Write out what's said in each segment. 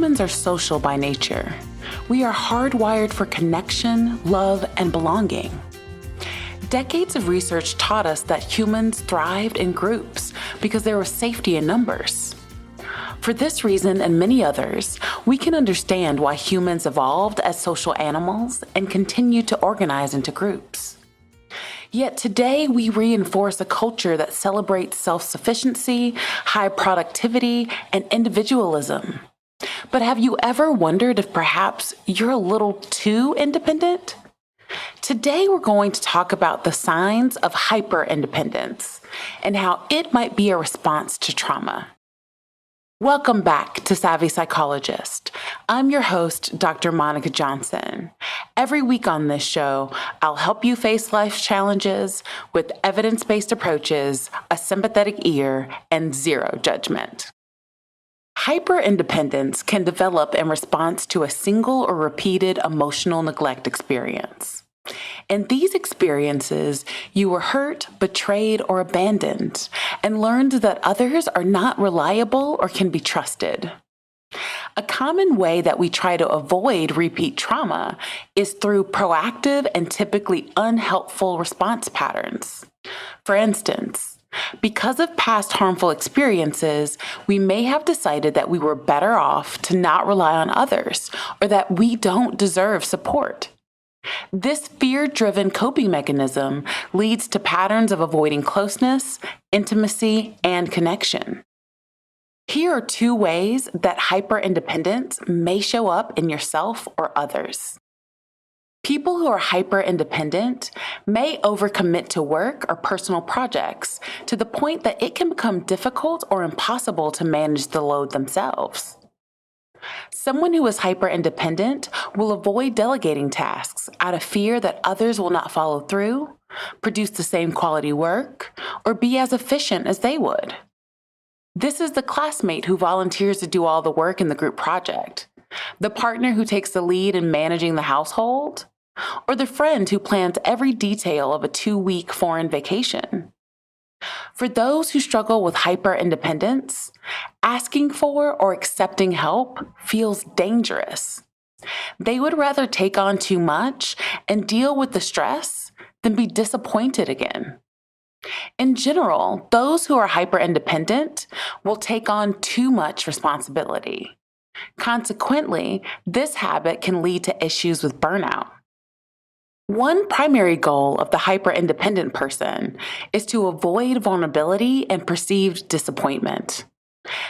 Humans are social by nature. We are hardwired for connection, love, and belonging. Decades of research taught us that humans thrived in groups because there was safety in numbers. For this reason and many others, we can understand why humans evolved as social animals and continue to organize into groups. Yet today, we reinforce a culture that celebrates self-sufficiency, high productivity, and individualism. But have you ever wondered if perhaps you're a little too independent? Today, we're going to talk about the signs of hyper-independence and how it might be a response to trauma. Welcome back to Savvy Psychologist. I'm your host, Dr. Monica Johnson. Every week on this show, I'll help you face life's challenges with evidence-based approaches, a sympathetic ear, and zero judgment. Hyperindependence can develop in response to a single or repeated emotional neglect experience. In these experiences, you were hurt, betrayed, or abandoned, and learned that others are not reliable or can be trusted. A common way that we try to avoid repeat trauma is through proactive and typically unhelpful response patterns. For instance, because of past harmful experiences, we may have decided that we were better off to not rely on others or that we don't deserve support. This fear-driven coping mechanism leads to patterns of avoiding closeness, intimacy, and connection. Here are two ways that hyperindependence may show up in yourself or others. People who are hyper-independent may overcommit to work or personal projects to the point that it can become difficult or impossible to manage the load themselves. Someone who is hyper-independent will avoid delegating tasks out of fear that others will not follow through, produce the same quality work, or be as efficient as they would. This is the classmate who volunteers to do all the work in the group project, the partner who takes the lead in managing the household, or the friend who plans every detail of a 2-week foreign vacation. For those who struggle with hyper-independence, asking for or accepting help feels dangerous. They would rather take on too much and deal with the stress than be disappointed again. In general, those who are hyper-independent will take on too much responsibility. Consequently, this habit can lead to issues with burnout. One primary goal of the hyper-independent person is to avoid vulnerability and perceived disappointment.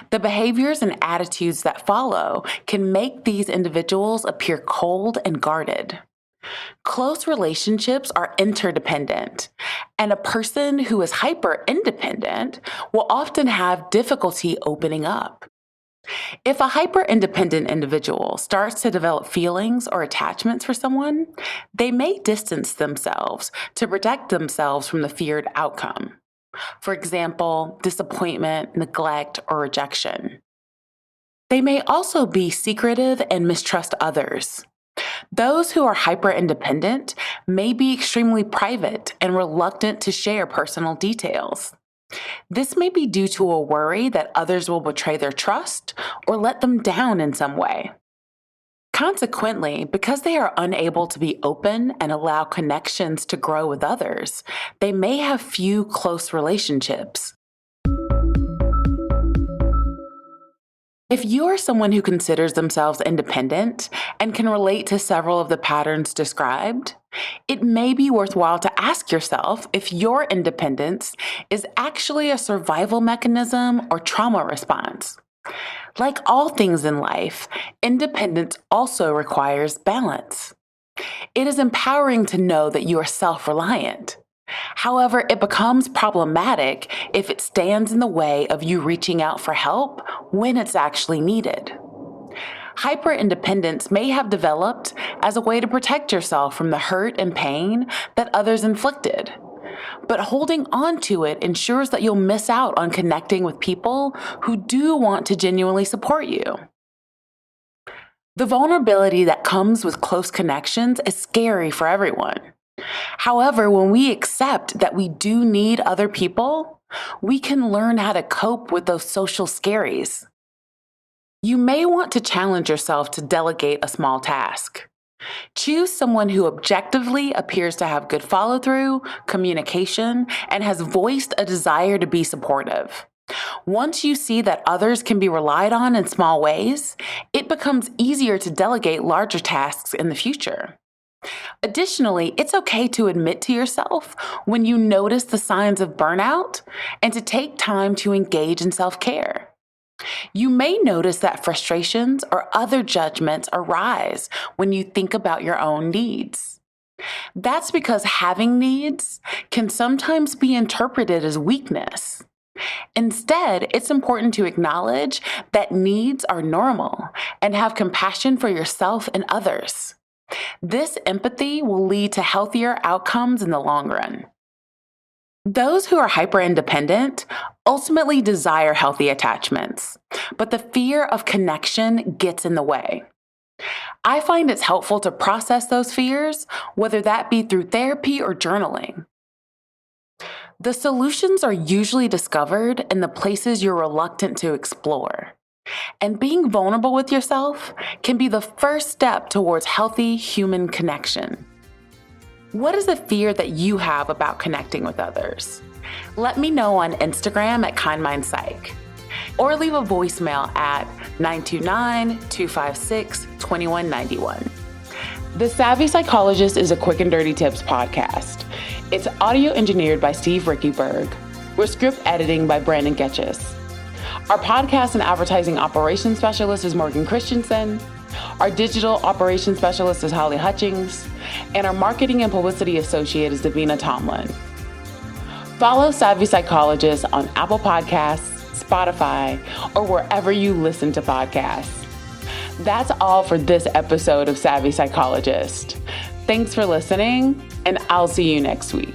The behaviors and attitudes that follow can make these individuals appear cold and guarded. Close relationships are interdependent, and a person who is hyper-independent will often have difficulty opening up. If a hyper-independent individual starts to develop feelings or attachments for someone, they may distance themselves to protect themselves from the feared outcome. For example, disappointment, neglect, or rejection. They may also be secretive and mistrust others. Those who are hyper-independent may be extremely private and reluctant to share personal details. This may be due to a worry that others will betray their trust or let them down in some way. Consequently, because they are unable to be open and allow connections to grow with others, they may have few close relationships. If you are someone who considers themselves independent and can relate to several of the patterns described, it may be worthwhile to ask yourself if your independence is actually a survival mechanism or trauma response. Like all things in life, independence also requires balance. It is empowering to know that you are self-reliant. However, it becomes problematic if it stands in the way of you reaching out for help when it's actually needed. Hyper-independence may have developed as a way to protect yourself from the hurt and pain that others inflicted. But holding on to it ensures that you'll miss out on connecting with people who do want to genuinely support you. The vulnerability that comes with close connections is scary for everyone. However, when we accept that we do need other people, we can learn how to cope with those social scaries. You may want to challenge yourself to delegate a small task. Choose someone who objectively appears to have good follow-through, communication, and has voiced a desire to be supportive. Once you see that others can be relied on in small ways, it becomes easier to delegate larger tasks in the future. Additionally, it's okay to admit to yourself when you notice the signs of burnout and to take time to engage in self-care. You may notice that frustrations or other judgments arise when you think about your own needs. That's because having needs can sometimes be interpreted as weakness. Instead, it's important to acknowledge that needs are normal and have compassion for yourself and others. This empathy will lead to healthier outcomes in the long run. Those who are hyper-independent ultimately desire healthy attachments, but the fear of connection gets in the way. I find it's helpful to process those fears, whether that be through therapy or journaling. The solutions are usually discovered in the places you're reluctant to explore. And being vulnerable with yourself can be the first step towards healthy human connection. What is the fear that you have about connecting with others? Let me know on Instagram at KindMindPsych, or leave a voicemail at 929-256-2191. The Savvy Psychologist is a quick and dirty tips podcast. It's audio engineered by Steve Rickyberg, with script editing by Brandon Getches. Our podcast and advertising operations specialist is Morgan Christensen. Our digital operations specialist is Holly Hutchings. And our marketing and publicity associate is Davina Tomlin. Follow Savvy Psychologist on Apple Podcasts, Spotify, or wherever you listen to podcasts. That's all for this episode of Savvy Psychologist. Thanks for listening, and I'll see you next week.